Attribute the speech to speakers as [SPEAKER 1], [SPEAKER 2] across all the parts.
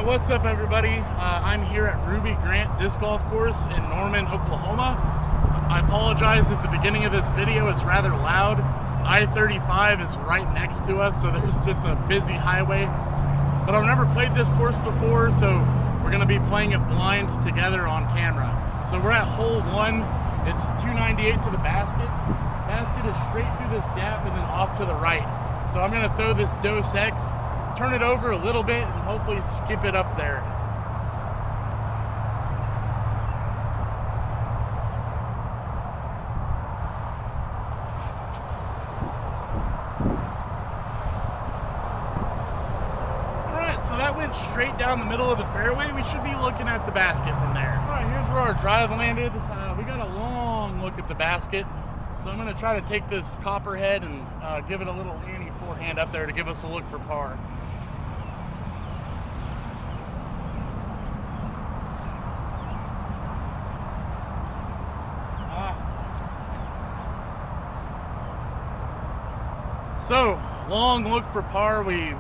[SPEAKER 1] What's up, everybody? I'm here at Ruby Grant Disc Golf Course in Norman, Oklahoma. I apologize if the beginning of this video is rather loud. I-35 is right next to us, so there's just a busy highway. But I've never played this course before, so we're going to be playing it blind together on camera. So we're at hole 1. It's 298 to the basket. Basket is straight through this gap and then off to the right. So I'm going to throw this Dos Equis, turn it over a little bit, and hopefully skip it up there. Alright, so that went straight down the middle of the fairway. We should be looking at the basket from there. Alright, here's where our drive landed. We got a long look at the basket. So I'm going to try to take this copperhead and give it a little Annie forehand up there to give us a look for par. So, long look for par. We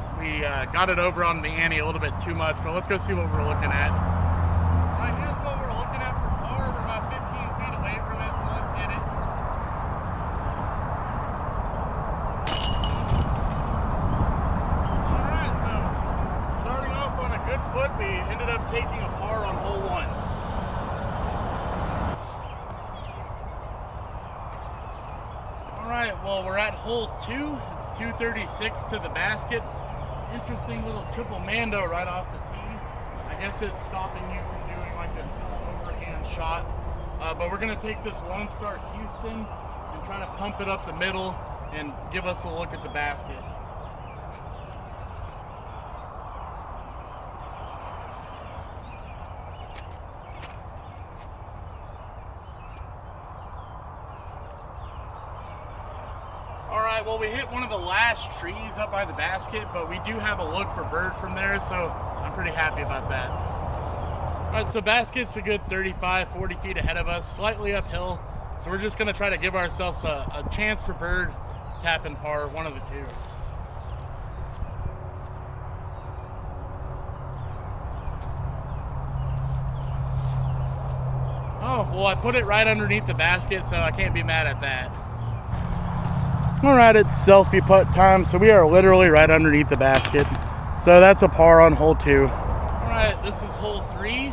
[SPEAKER 1] got it over on the Annie a little bit too much, but let's go see what we're looking at. All right, here's what we're looking at for par. We're about 15 feet away from it, so let's get it. All right, so starting off on a good foot, we ended up taking a par on hole 1. Alright, well, we're at hole 2. It's 236 to the basket. Interesting little triple mando right off the tee. I guess it's stopping you from doing like an overhand shot. But we're going to take this Lone Star Houston and try to pump it up the middle and give us a look at the basket. Alright, well, we hit one of the last trees up by the basket, but we do have a look for bird from there, so I'm pretty happy about that. Alright, so basket's a good 35, 40 feet ahead of us, slightly uphill, so we're just going to try to give ourselves a chance for bird, tap, and par, one of the two. Oh, well, I put it right underneath the basket, so I can't be mad at that. All right, it's selfie putt time, so we are literally right underneath the basket. So that's a par on hole 2. All right, this is hole 3.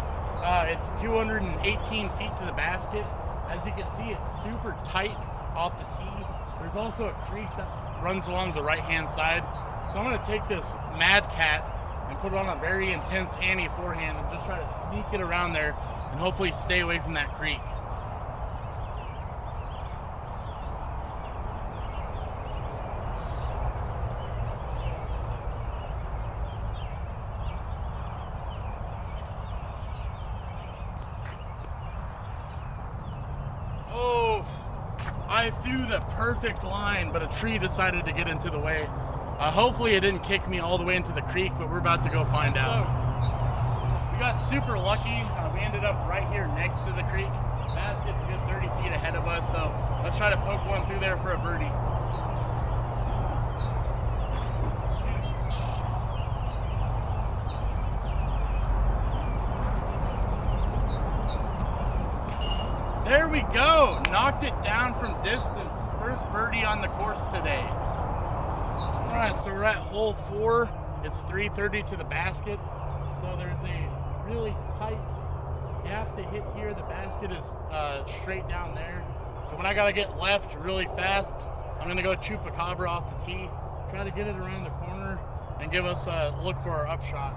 [SPEAKER 1] It's 218 feet to the basket. As you can see, it's super tight off the tee. There's also a creek that runs along the right-hand side. So I'm gonna take this Mad Cat and put it on a very intense Annie forehand and just try to sneak it around there and hopefully stay away from that creek. I threw the perfect line, but a tree decided to get into the way. Hopefully it didn't kick me all the way into the creek, but we're about to go find out. So, we got super lucky. We ended up right here next to the creek. Basket's a good 30 feet ahead of us, so let's try to poke one through there for a birdie. There we go, knocked it down from distance. First birdie on the course today. All right, so we're at hole 4. It's 330 to the basket. So there's a really tight gap to hit here. The basket is straight down there. So when I gotta get left really fast, I'm gonna go chupacabra off the tee, try to get it around the corner and give us a look for our upshot.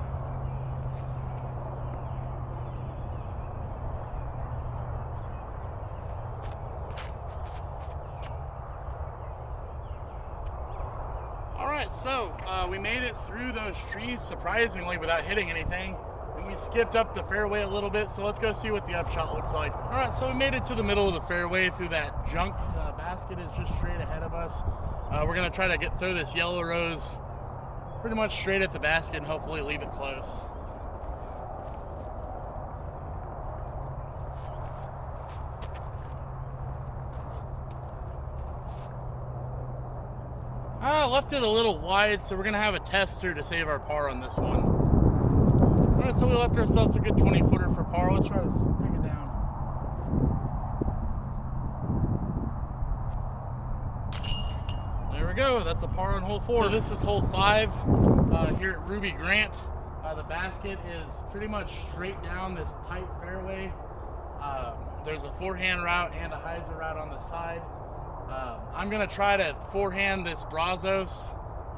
[SPEAKER 1] Alright, so we made it through those trees surprisingly without hitting anything, and we skipped up the fairway a little bit, so let's go see what the upshot looks like. Alright, so we made it to the middle of the fairway through that junk. Basket is just straight ahead of us. We're going to try to throw this yellow rose pretty much straight at the basket and hopefully leave it close. I left it a little wide, so we're going to have a tester to save our par on this one. All right, so we left ourselves a good 20-footer for par. Let's try to take it down. There we go. That's a par on hole 4. So this is hole 5 here at Ruby Grant. The basket is pretty much straight down this tight fairway. There's a forehand route and a hyzer route on the side. I'm going to try to forehand this Brazos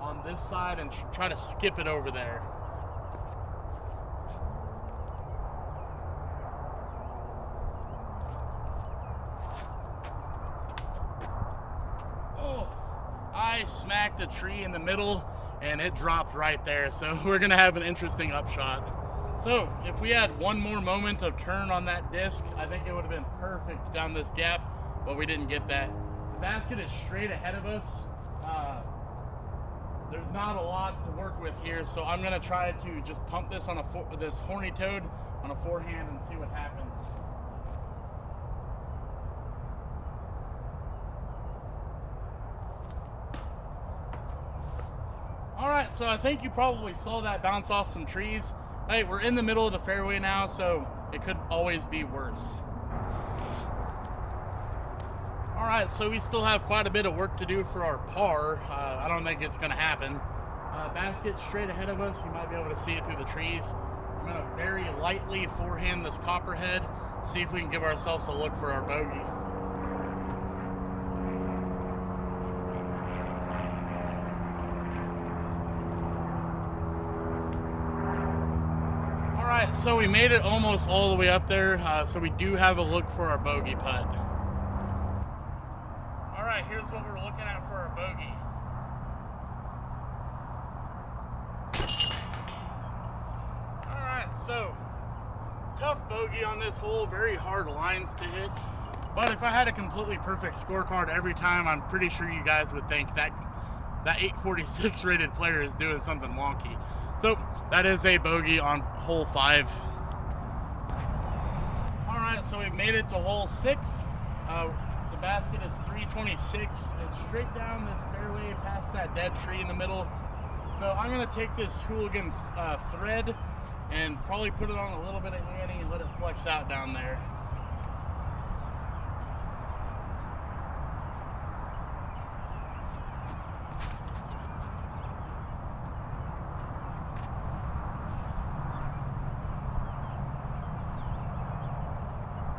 [SPEAKER 1] on this side and try to skip it over there. Oh, I smacked a tree in the middle and it dropped right there, so we're going to have an interesting upshot. So if we had one more moment of turn on that disc, I think it would have been perfect down this gap, but we didn't get that. The basket is straight ahead of us. There's not a lot to work with here, so I'm going to try to just pump this on this horny toad on a forehand and see what happens. All right, so I think you probably saw that bounce off some trees. Hey, we're in the middle of the fairway now, so it could always be worse. All right, so we still have quite a bit of work to do for our par. I don't think it's going to happen. Basket straight ahead of us. You might be able to see it through the trees. I'm going to very lightly forehand this copperhead, see if we can give ourselves a look for our bogey. All right, so we made it almost all the way up there, so we do have a look for our bogey putt. All right, here's what we're looking at for our bogey. All right, so tough bogey on this hole, very hard lines to hit. But if I had a completely perfect scorecard every time, I'm pretty sure you guys would think that 846 rated player is doing something wonky. So that is a bogey on hole 5. All right, so we've made it to hole 6. The basket is 326. It's straight down this fairway past that dead tree in the middle. So I'm going to take this hooligan thread and probably put it on a little bit of ante and let it flex out down there.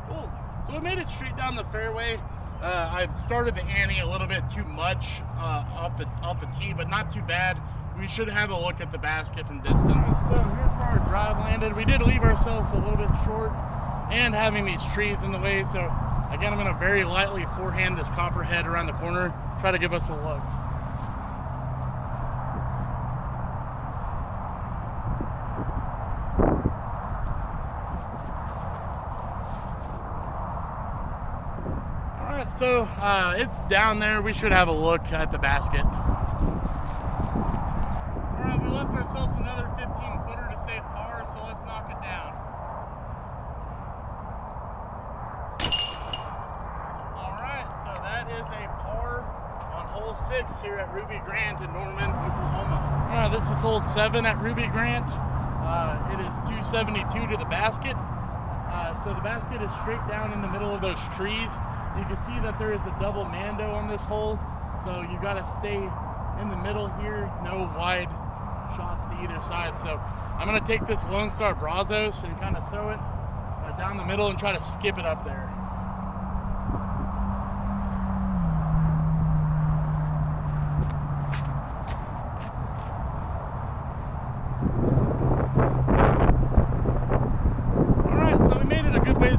[SPEAKER 1] Cool. So we made it straight down the fairway. I started the ante a little bit too much off the tee, but not too bad. We should have a look at the basket from distance. So here's where our drive landed. We did leave ourselves a little bit short and having these trees in the way. So again, I'm going to very lightly forehand this copperhead around the corner, try to give us a look. So it's down there. We should have a look at the basket. All right, we left ourselves another 15-footer to save par, so let's knock it down. All right, so that is a par on hole 6 here at Ruby Grant in Norman, Oklahoma. All right, this is hole 7 at Ruby Grant. It is 272 to the basket. So the basket is straight down in the middle of those trees. You can see that there is a double Mando on this hole, so you got to stay in the middle here, no wide shots to either side. So I'm going to take this Lone Star Brazos and kind of throw it down the middle and try to skip it up there.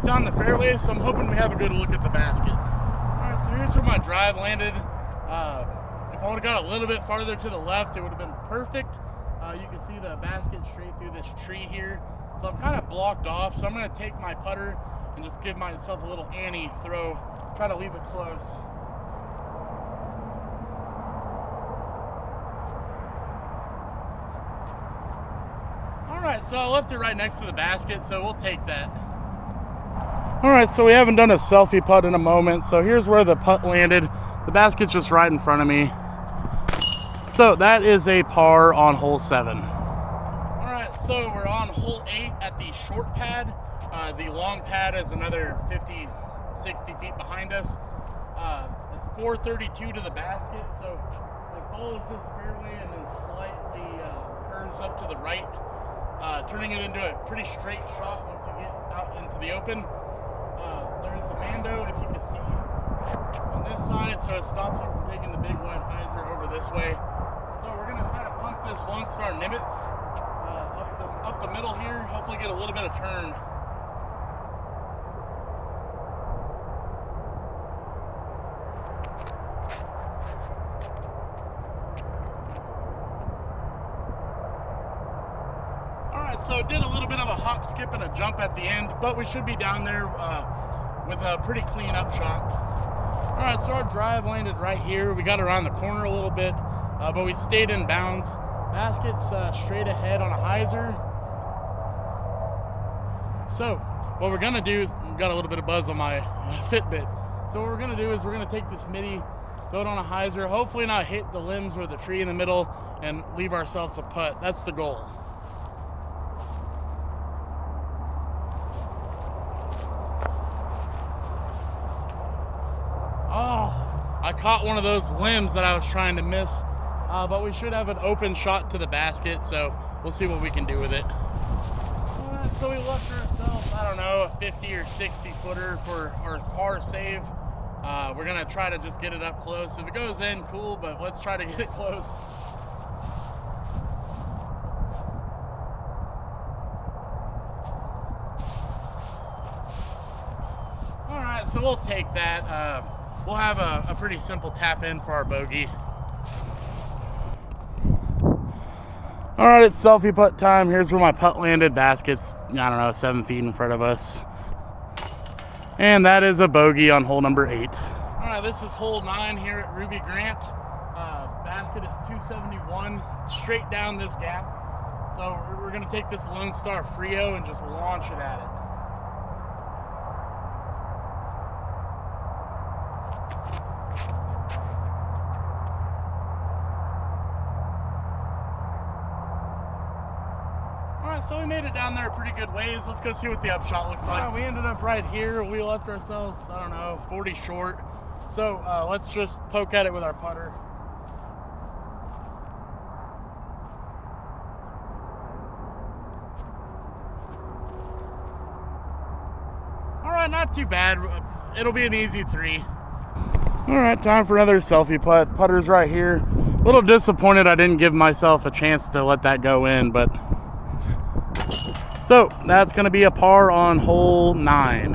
[SPEAKER 1] Down the fairway, so I'm hoping we have a good look at the basket. All right, so here's where my drive landed. If I would have got a little bit farther to the left, it would have been perfect. You can see the basket straight through this tree here. So I'm kind of blocked off, so I'm going to take my putter and just give myself a little ante throw, try to leave it close. right, so I left it right next to the basket, so we'll take that. All right, so we haven't done a selfie putt in a moment, so here's where the putt landed. The basket's just right in front of me. So that is a par on hole 7. All right, so we're on hole 8 at the short pad. The long pad is another 50, 60 feet behind us. It's 432 to the basket, so it follows this fairway and then slightly curves up to the right, turning it into a pretty straight shot once you get out into the open. There's a Mando, if you can see, on this side, so it stops you from taking the big wide hyzer over this way. So we're going to try to pump this Lone Star Nimitz up the middle here, hopefully get a little bit of turn. So did a little bit of a hop, skip, and a jump at the end, but we should be down there with a pretty clean up shot. All right, so our drive landed right here. We got around the corner a little bit, but we stayed in bounds. Basket's straight ahead on a hyzer. So what we're gonna do is, got a little bit of buzz on my Fitbit. So what we're gonna do is we're gonna take this midi, throw it on a hyzer, hopefully not hit the limbs or the tree in the middle, and leave ourselves a putt. That's the goal. I caught one of those limbs that I was trying to miss, but we should have an open shot to the basket, so we'll see what we can do with it. So we left ourselves, I don't know, a 50 or 60 footer for our par save. We're gonna try to just get it up close. If it goes in, cool, but let's try to get it close. All right, so we'll take that. We'll have a pretty simple tap in for our bogey. All right, it's selfie putt time. Here's where my putt landed. Basket's, I don't know, 7 feet in front of us. And that is a bogey on hole number 8. All right, this is hole 9 here at Ruby Grant. Basket is 271, straight down this gap. So we're gonna take this Lone Star Frio and just launch it at it. So we made it down there a pretty good ways. Let's go see what the upshot looks like. We ended up right here. We left ourselves, I don't know, 40 short. So let's just poke at it with our putter. All right, not too bad. It'll be an easy 3. All right, time for another selfie putt. Putter's right here. A little disappointed I didn't give myself a chance to let that go in, but so that's going to be a par on hole 9.